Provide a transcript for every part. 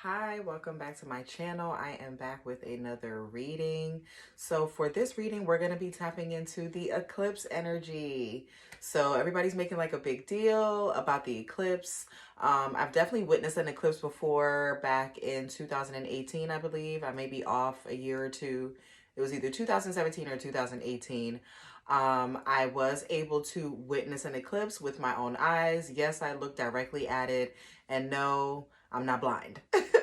Hi, welcome back to my channel. I am back with another reading. So for this reading, we're going to be tapping into the eclipse energy. So everybody's making like a big deal about the eclipse. I've definitely witnessed an eclipse before back in 2018, I believe. I may be off a year or two. It was either 2017 or 2018. I was able to witness an eclipse with my own eyes. Yes, I looked directly at it, and no, I'm not blind.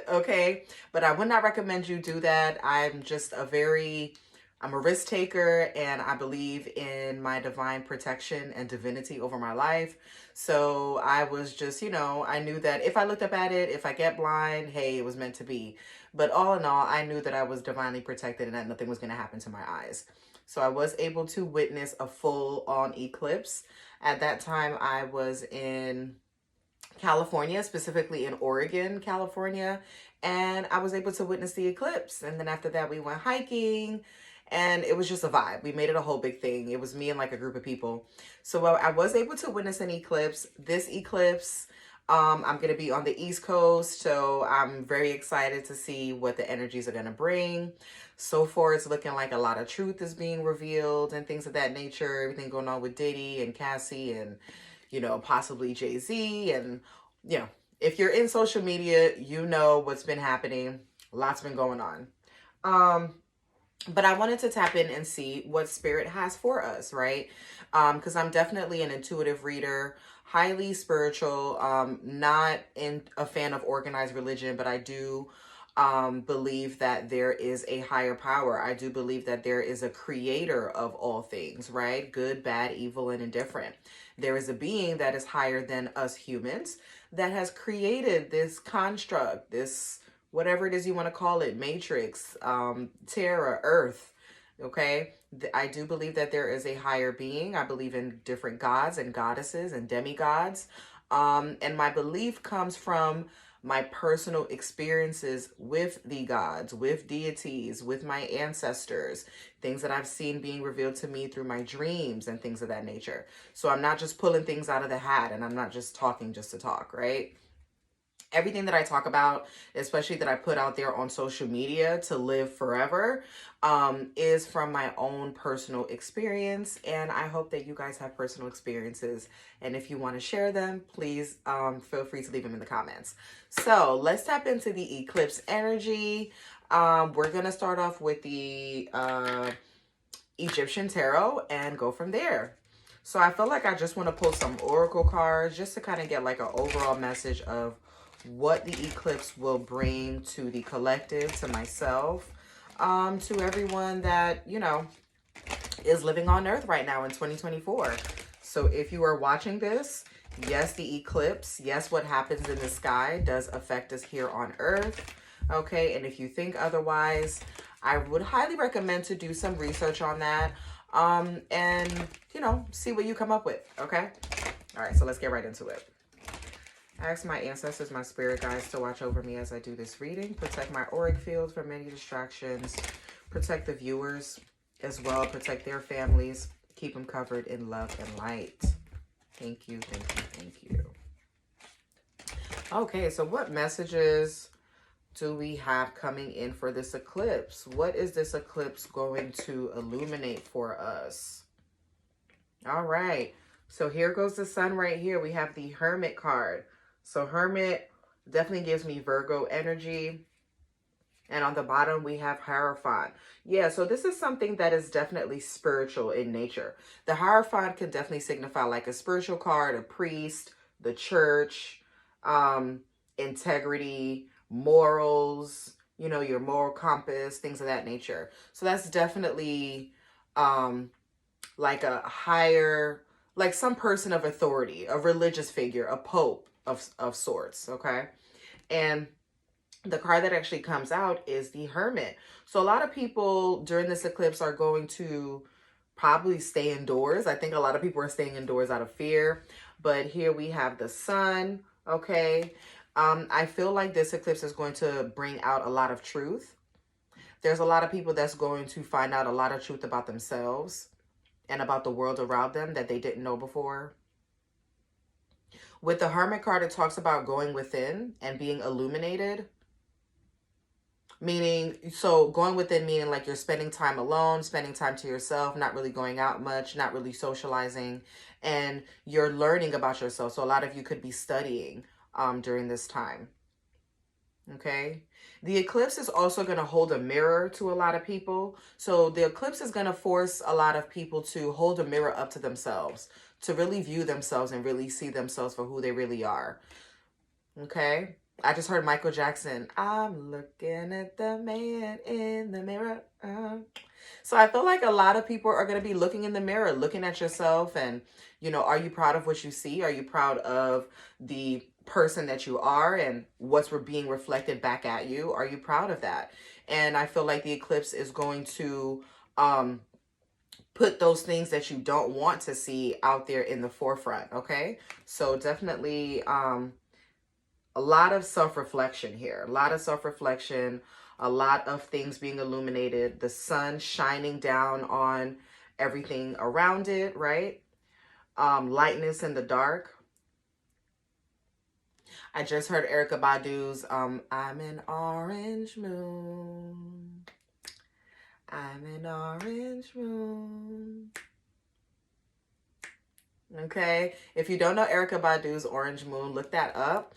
Okay, but I would not recommend you do that. I'm a risk taker, and I believe in my divine protection and divinity over my life. So I was just, I knew that if I looked up at it, if I get blind, hey, it was meant to be. But all in all, I knew that I was divinely protected and that nothing was going to happen to my eyes. So I was able to witness a full on eclipse. At that time, I was in California, specifically in Oregon, California, and I was able to witness the eclipse. And then after that, we went hiking, and it was just a vibe. We made it a whole big thing. It was me and like a group of people. So I was able to witness an eclipse. This eclipse, I'm going to be on the East Coast, so I'm very excited to see what the energies are going to bring. So far, it's looking like a lot of truth is being revealed and things of that nature. Everything going on with Diddy and Cassie and possibly Jay-Z. And, if you're in social media, you know what's been happening. Lots been going on. But I wanted to tap in and see what spirit has for us, right? Because I'm definitely an intuitive reader, highly spiritual, not a fan of organized religion, but I do believe that there is a higher power. I do believe that there is a creator of all things, right? Good, bad, evil, and indifferent. There is a being that is higher than us humans that has created this construct, this whatever it is you want to call it, matrix, Terra, Earth. Okay, I do believe that there is a higher being. I believe in different gods and goddesses and demigods. And my belief comes from my personal experiences with the gods, with deities, with my ancestors, things that I've seen being revealed to me through my dreams and things of that nature. So I'm not just pulling things out of the hat, and I'm not just talking just to talk, right? Everything that I talk about, especially that I put out there on social media to live forever, is from my own personal experience. And I hope that you guys have personal experiences. And if you want to share them, please feel free to leave them in the comments. So let's tap into the eclipse energy. We're going to start off with the Egyptian tarot and go from there. So I feel like I just want to pull some oracle cards just to kind of get like an overall message of what the eclipse will bring to the collective, to myself, to everyone that, is living on Earth right now in 2024. So if you are watching this, yes, the eclipse, yes, what happens in the sky does affect us here on Earth. Okay, and if you think otherwise, I would highly recommend to do some research on that, and, see what you come up with, okay? All right, so let's get right into it. I ask my ancestors, my spirit guides, to watch over me as I do this reading. Protect my auric field from many distractions. Protect the viewers as well. Protect their families. Keep them covered in love and light. Thank you, thank you, thank you. Okay, so what messages do we have coming in for this eclipse? What is this eclipse going to illuminate for us? All right, so here goes the sun right here. We have the Hermit card. So Hermit definitely gives me Virgo energy. And on the bottom, we have Hierophant. Yeah, so this is something that is definitely spiritual in nature. The Hierophant can definitely signify like a spiritual card, a priest, the church, integrity, morals, your moral compass, things of that nature. So that's definitely like a higher, like some person of authority, a religious figure, a pope of sorts, okay? And the card that actually comes out is the Hermit. So a lot of people during this eclipse are going to probably stay indoors. I think a lot of people are staying indoors out of fear. But here we have the sun, okay? I feel like this eclipse is going to bring out a lot of truth. There's a lot of people that's going to find out a lot of truth about themselves and about the world around them that they didn't know before. With the Hermit card, it talks about going within and being illuminated. Meaning, so going within meaning like you're spending time alone, spending time to yourself, not really going out much, not really socializing, and you're learning about yourself. So a lot of you could be studying during this time. Okay. The eclipse is also going to hold a mirror to a lot of people. So the eclipse is going to force a lot of people to hold a mirror up to themselves, to really view themselves and really see themselves for who they really are. Okay. I just heard Michael Jackson. I'm looking at the man in the mirror. So I feel like a lot of people are going to be looking in the mirror, looking at yourself, and, are you proud of what you see? Are you proud of the person that you are and what's being reflected back at you? Are you proud of that? And I feel like the eclipse is going to um, put those things that you don't want to see out there in the forefront. Okay. So definitely, a lot of self-reflection here, a lot of self-reflection, a lot of things being illuminated, the sun shining down on everything around it, right? Lightness in the dark. I just heard Erykah Badu's I'm an orange moon. I'm an orange moon. Okay, if you don't know Erykah Badu's Orange Moon, look that up.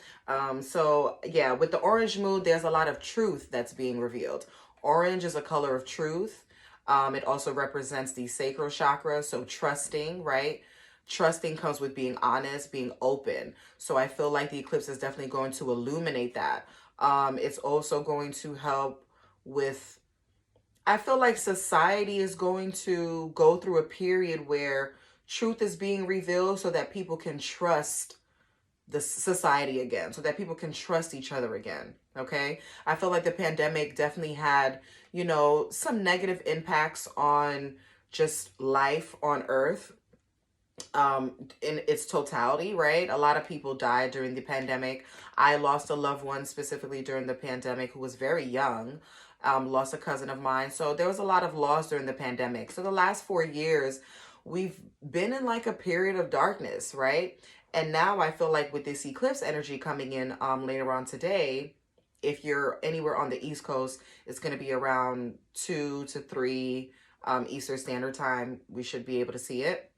So yeah, with the Orange Moon, there's a lot of truth that's being revealed. Orange is a color of truth. It also represents the sacral chakra, so trusting, right? Trusting comes with being honest, being open. So I feel like the eclipse is definitely going to illuminate that. It's also going to help with, I feel like society is going to go through a period where truth is being revealed so that people can trust the society again, so that people can trust each other again. Okay. I feel like the pandemic definitely had, some negative impacts on just life on Earth in its totality, right? A lot of people died during the pandemic. I lost a loved one specifically during the pandemic who was very young. Lost a cousin of mine. So there was a lot of loss during the pandemic. So the last 4 years, we've been in like a period of darkness, right? And now I feel like with this eclipse energy coming in later on today, if you're anywhere on the East Coast, it's going to be around 2 to 3 Eastern Standard Time. We should be able to see it.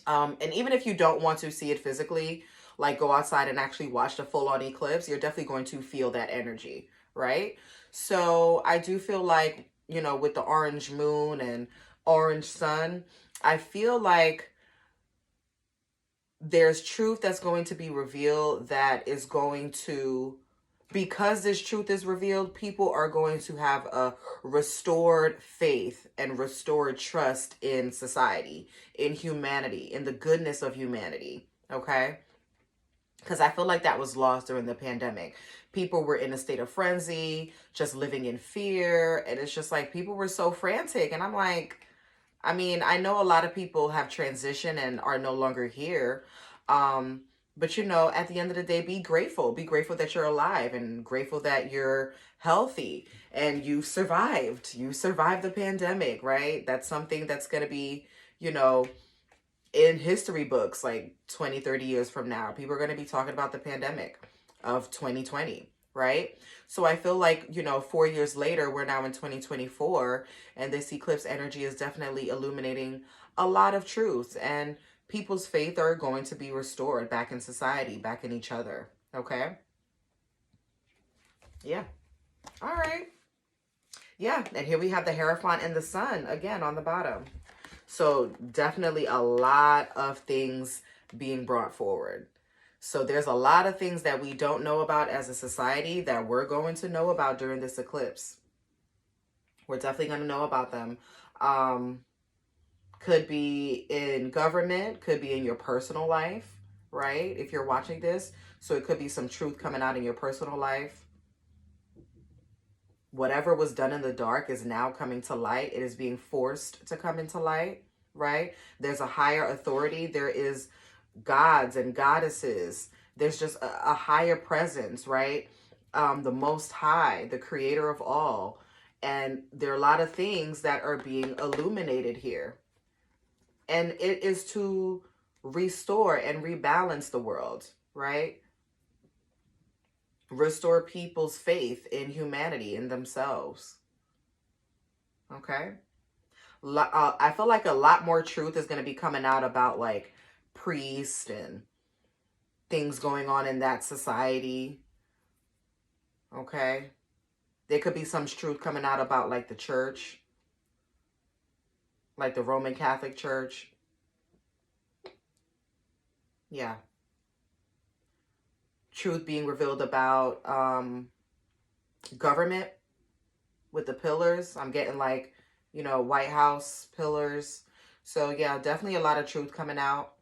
And even if you don't want to see it physically, like go outside and actually watch the full on eclipse, you're definitely going to feel that energy, right? So I do feel like, with the orange moon and orange sun, I feel like there's truth that's going to be revealed that is going to, because this truth is revealed, people are going to have a restored faith and restored trust in society, in humanity, in the goodness of humanity. Okay. Because I feel like that was lost during the pandemic. People were in a state of frenzy, just living in fear. And it's just like people were so frantic. And I'm like, I mean, I know a lot of people have transitioned and are no longer here. But at the end of the day, be grateful. Be grateful that you're alive and grateful that you're healthy and you survived. You survived the pandemic, right? That's something that's going to be, you know, in history books like 20, 30 years from now. People are going to be talking about the pandemic of 2020, right? So I feel like, 4 years later, we're now in 2024, and this eclipse energy is definitely illuminating a lot of truths, and people's faith are going to be restored back in society, back in each other. Okay? Yeah. All right. Yeah. And here we have the Hierophant and the Sun again on the bottom. So definitely a lot of things being brought forward. So there's a lot of things that we don't know about as a society that we're going to know about during this eclipse. We're definitely going to know about them. Could be in government, could be in your personal life, right? If you're watching this. So it could be some truth coming out in your personal life. Whatever was done in the dark is now coming to light. It is being forced to come into light, right? There's a higher authority. There is gods and goddesses. There's just a higher presence, right? The Most High, the creator of all. And there are a lot of things that are being illuminated here. And it is to restore and rebalance the world, right? restore people's faith in humanity, in themselves. Okay? I feel like a lot more truth is going to be coming out about like priests and things going on in that society. Okay? There could be some truth coming out about like the church, like the Roman Catholic Church. Yeah. Truth being revealed about government with the pillars. I'm getting like, you know, White House pillars. So yeah, definitely a lot of truth coming out.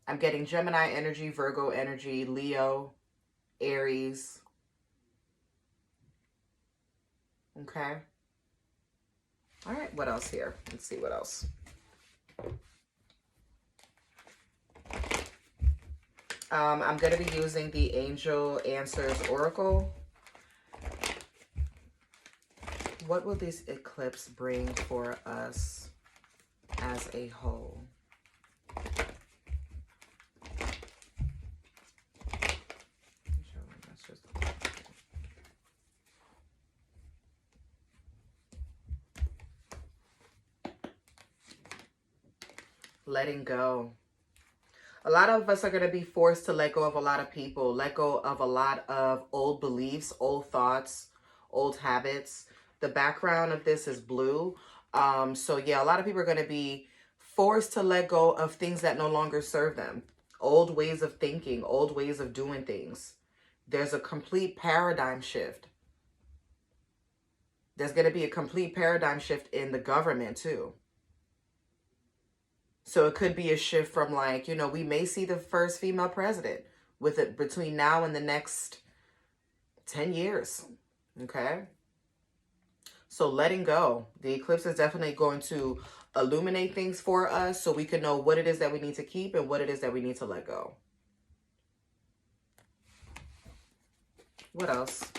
I'm getting Gemini energy, Virgo energy, Leo, Aries. Okay. All right, what else here? Let's see what else. I'm going to be using the Angel Answers Oracle. What will this eclipse bring for us as a whole? Letting go. A lot of us are going to be forced to let go of a lot of people, let go of a lot of old beliefs, old thoughts, old habits. The background of this is blue. So yeah, a lot of people are going to be forced to let go of things that no longer serve them. Old ways of thinking, old ways of doing things. There's a complete paradigm shift. There's going to be a complete paradigm shift in the government too. So it could be a shift from like, you know, we may see the first female president with it between now and the next 10 years. Okay. So letting go. The eclipse is definitely going to illuminate things for us so we can know what it is that we need to keep and what it is that we need to let go. What else?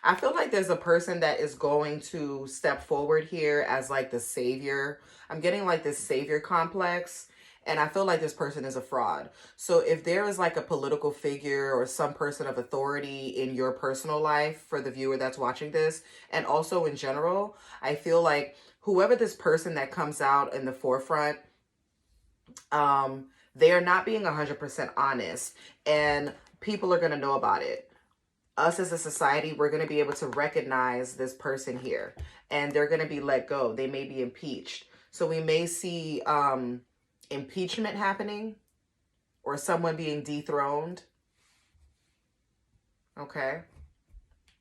I feel like there's a person that is going to step forward here as like the savior. I'm getting like this savior complex, and I feel like this person is a fraud. So if there is like a political figure or some person of authority in your personal life, for the viewer that's watching this, and also in general, I feel like whoever this person that comes out in the forefront, they are not being 100% honest, and people are going to know about it. Us as a society, we're going to be able to recognize this person here, and they're going to be let go. They may be impeached. So we may see impeachment happening or someone being dethroned. Okay.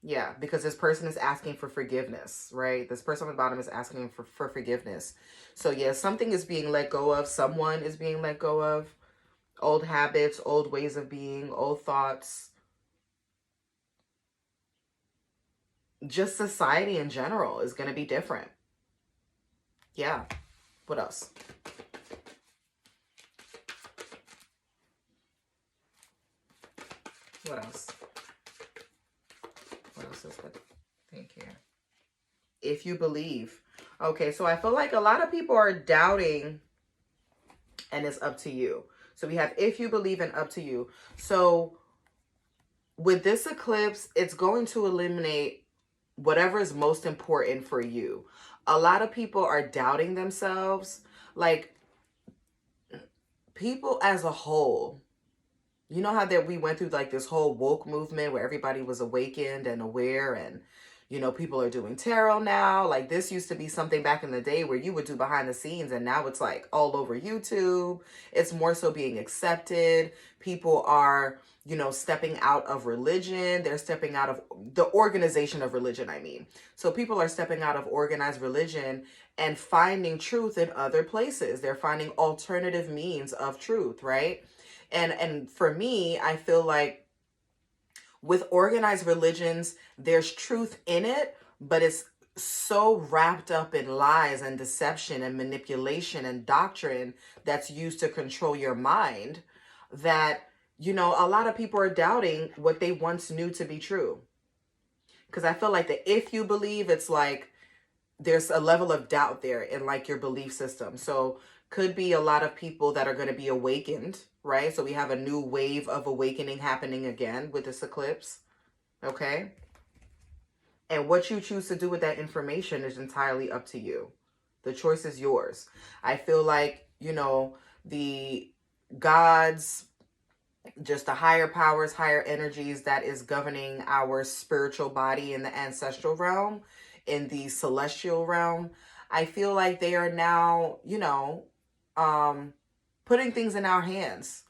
Yeah, because this person is asking for forgiveness, right? This person on the bottom is asking for forgiveness. So yeah, something is being let go of. Someone is being let go of. Old habits, old ways of being, old thoughts. Just society in general is going to be different. Yeah. What else? What else? What else is good? Thank you. If you believe. Okay, so I feel like a lot of people are doubting, and it's up to you. So we have if you believe and up to you. So with this eclipse, it's going to eliminate whatever is most important for you. A lot of people are doubting themselves. Like, people as a whole, you know how that we went through like this whole woke movement where everybody was awakened and aware, and you know, people are doing tarot now. Like, this used to be something back in the day where you would do behind the scenes, and now it's like all over YouTube. It's more so being accepted. People are, you know, stepping out of religion. They're stepping out of the organization of religion, I mean. So people are stepping out of organized religion and finding truth in other places. They're finding alternative means of truth, right? And for me, I feel like with organized religions, there's truth in it, but it's so wrapped up in lies and deception and manipulation and doctrine that's used to control your mind that, you know, a lot of people are doubting what they once knew to be true. Because I feel like that if you believe, it's like there's a level of doubt there in like your belief system. So Could be a lot of people that are going to be awakened, right? So we have a new wave of awakening happening again with this eclipse, okay? And what you choose to do with that information is entirely up to you. The choice is yours. I feel like, you know, the gods, just the higher powers, higher energies that is governing our spiritual body in the ancestral realm, in the celestial realm, I feel like they are now, um, putting things in our hands.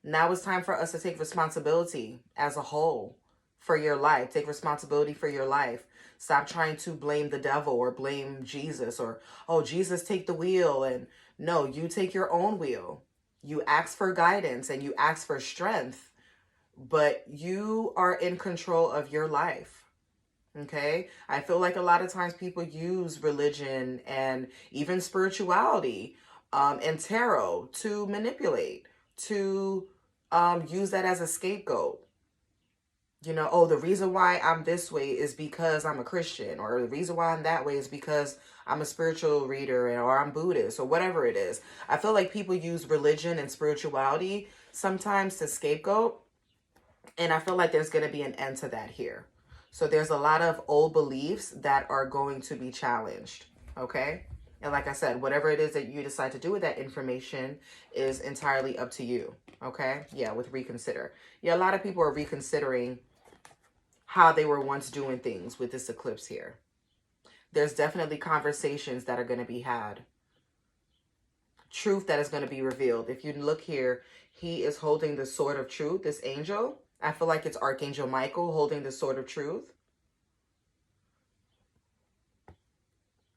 Now it's time for us to take responsibility as a whole for your life. Take responsibility for your life. Stop trying to blame the devil or blame Jesus or, oh, Jesus, take the wheel. And no, you take your own wheel. You ask for guidance and you ask for strength, but you are in control of your life. Okay? I feel like a lot of times people use religion and even spirituality and tarot to manipulate, to use that as a scapegoat. You know, oh, the reason why I'm this way is because I'm a Christian, or the reason why I'm that way is because I'm a spiritual reader, or I'm Buddhist, or whatever it is. I feel like people use religion and spirituality sometimes to scapegoat, and I feel like there's going to be an end to that here. So there's a lot of old beliefs that are going to be challenged, okay? And like I said, whatever it is that you decide to do with that information is entirely up to you, okay? Yeah, with reconsider. Yeah, a lot of people are reconsidering how they were once doing things with this eclipse here. There's definitely conversations that are going to be had. Truth that is going to be revealed. If you look here, he is holding the sword of truth, this angel. I feel like it's Archangel Michael holding the sword of truth.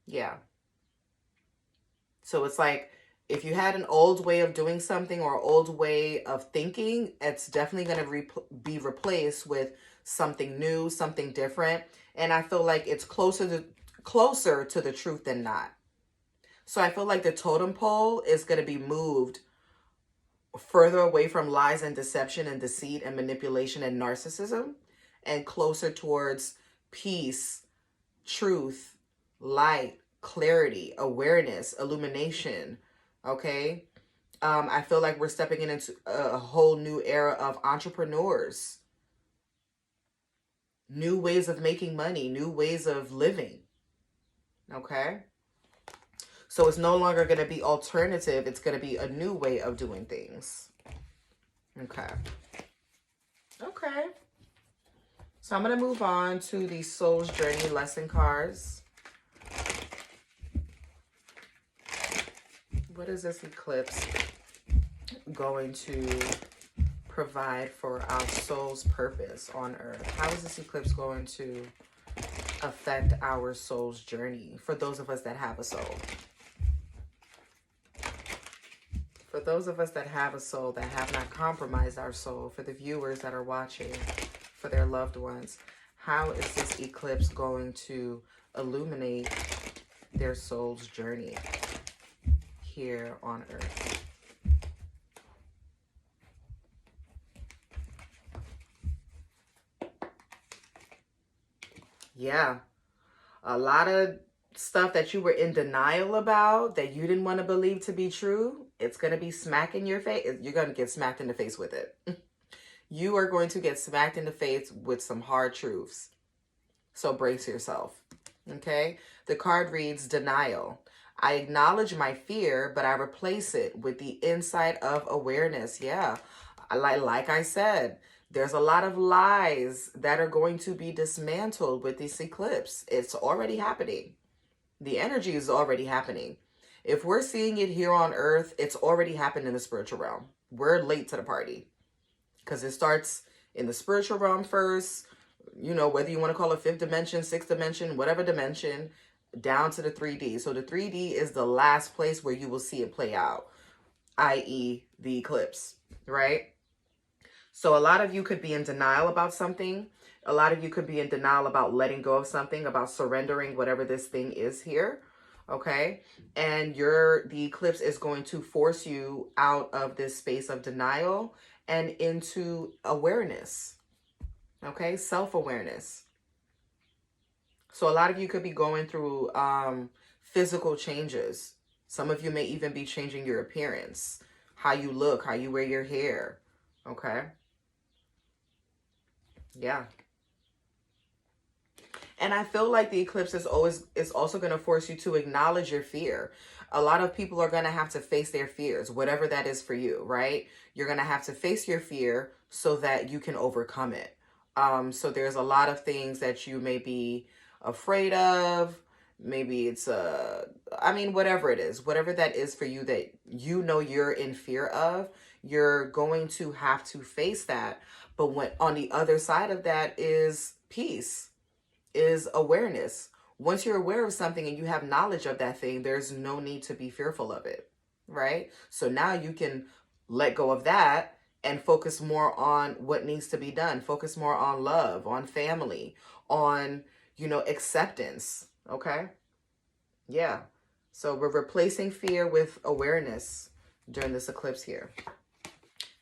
Yeah. So it's like, if you had an old way of doing something or an old way of thinking, it's definitely going to be replaced with something new, something different. And I feel like it's closer to the truth than not. So I feel like the totem pole is going to be moved further away from lies and deception and deceit and manipulation and narcissism, and closer towards peace, truth, light, clarity, awareness, illumination. Okay. I feel like we're stepping into a whole new era of entrepreneurs, new ways of making money, new ways of living. Okay. So it's no longer going to be alternative. It's going to be a new way of doing things. Okay. Okay. So I'm going to move on to the Soul's Journey lesson cards. What is this eclipse going to provide for our soul's purpose on earth? How is this eclipse going to affect our soul's journey for those of us that have a soul? For those of us that have a soul, that have not compromised our soul, for the viewers that are watching, for their loved ones, how is this eclipse going to illuminate their soul's journey here on earth? Yeah, a lot of stuff that you were in denial about, that you didn't want to believe to be true, it's going to be smack in your face. You're going to get smacked in the face with it. You are going to get smacked in the face with some hard truths. So brace yourself. Okay? The card reads denial. I acknowledge my fear, but I replace it with the insight of awareness. Yeah. Like I said, there's a lot of lies that are going to be dismantled with this eclipse. It's already happening. The energy is already happening. If we're seeing it here on earth, it's already happened in the spiritual realm. We're late to the party because it starts in the spiritual realm first, you know, whether you want to call it fifth dimension, sixth dimension, whatever dimension, down to the 3D. So the 3D is the last place where you will see it play out, i.e. the eclipse, right? So a lot of you could be in denial about something. A lot of you could be in denial about letting go of something, about surrendering whatever this thing is here. Okay. And the eclipse is going to force you out of this space of denial and into awareness. Okay. Self-awareness. So a lot of you could be going through physical changes. Some of you may even be changing your appearance, how you look, how you wear your hair. Okay. Yeah. And I feel like the eclipse is also going to force you to acknowledge your fear. A lot of people are going to have to face their fears, whatever that is for you, right? You're going to have to face your fear so that you can overcome it. So there's a lot of things that you may be afraid of. Maybe it's I mean, whatever it is, whatever that is for you that you know you're in fear of, you're going to have to face that. But when on the other side of that is peace, is awareness. Once you're aware of something and you have knowledge of that thing, there's no need to be fearful of it, right? So now you can let go of that and focus more on what needs to be done. Focus more on love, on family, on, acceptance, okay? Yeah. So we're replacing fear with awareness during this eclipse here.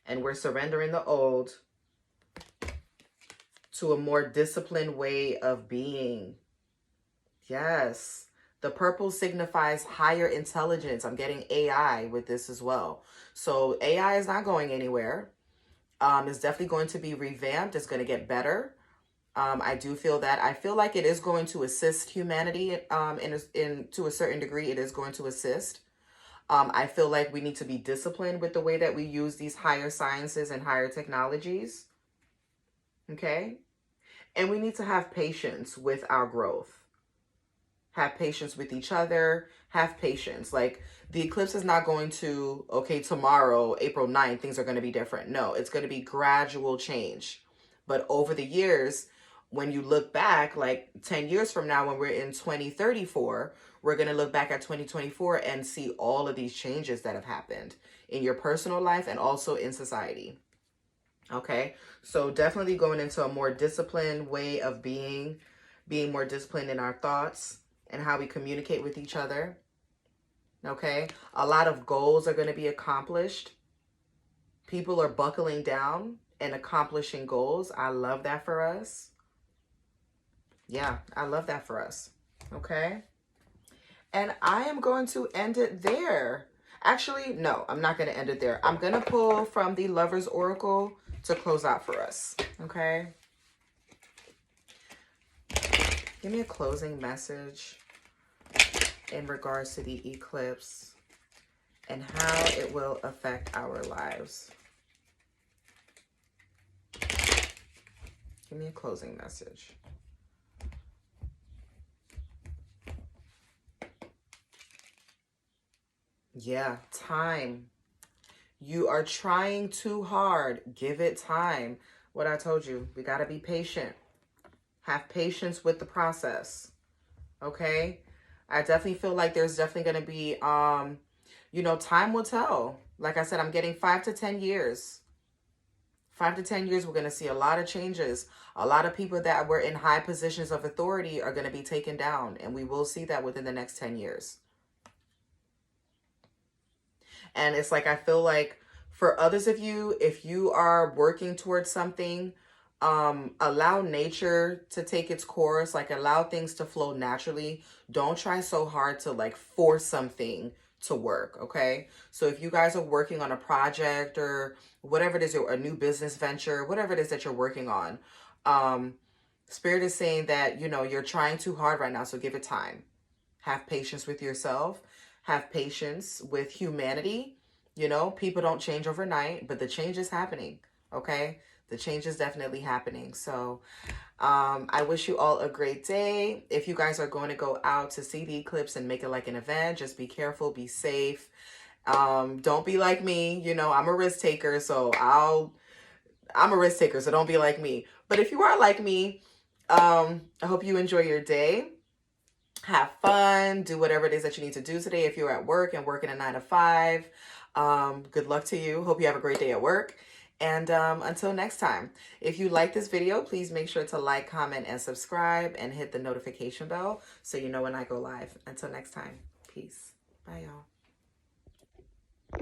And we're surrendering the old to a more disciplined way of being. Yes. The purple signifies higher intelligence. I'm getting AI with this as well. So AI is not going anywhere. It's definitely going to be revamped. It's going to get better. I do feel that. I feel like it is going to assist humanity to a certain degree. It is going to assist. I feel like we need to be disciplined with the way that we use these higher sciences and higher technologies. Okay? And we need to have patience with our growth. Have patience with each other. Have patience. Like, the eclipse is not going to, okay, tomorrow, April 9th, things are going to be different. No, it's going to be gradual change. But over the years, when you look back, like 10 years from now, when we're in 2034, we're going to look back at 2024 and see all of these changes that have happened in your personal life and also in society. Okay, so definitely going into a more disciplined way of being more disciplined in our thoughts and how we communicate with each other. Okay, a lot of goals are going to be accomplished. People are buckling down and accomplishing goals. I love that for us. Yeah, I love that for us. Okay, and I am going to end it there. Actually, no, I'm not going to end it there. I'm going to pull from the Lover's Oracle to close out for us. Okay. Give me a closing message in regards to the eclipse and how it will affect our lives. Give me a closing message. Yeah, time. You are trying too hard. Give it time. What I told you, we got to be patient. Have patience with the process. Okay? I definitely feel like there's definitely going to be, time will tell. Like I said, I'm getting 5 to 10 years. 5 to 10 years, we're going to see a lot of changes. A lot of people that were in high positions of authority are going to be taken down. And we will see that within the next 10 years. And it's like, I feel like for others of you, if you are working towards something, allow nature to take its course, like allow things to flow naturally. Don't try so hard to like force something to work. Okay. So if you guys are working on a project or whatever it is, a new business venture, whatever it is that you're working on, Spirit is saying that, you're trying too hard right now. So give it time. Have patience with yourself. Have patience with humanity. People don't change overnight, but the change is happening. Okay. The change is definitely happening. So I wish you all a great day. If you guys are going to go out to see the eclipse and make it like an event, just be careful, be safe. Don't be like me. I'm a risk taker, so don't be like me. But if you are like me, I hope you enjoy your day. Have fun. Do whatever it is that you need to do today. If you're at work and working a 9 to 5, good luck to you. Hope you have a great day at work. And until next time, if you like this video, please make sure to like, comment, and subscribe and hit the notification bell so you know when I go live. Until next time, peace. Bye, y'all.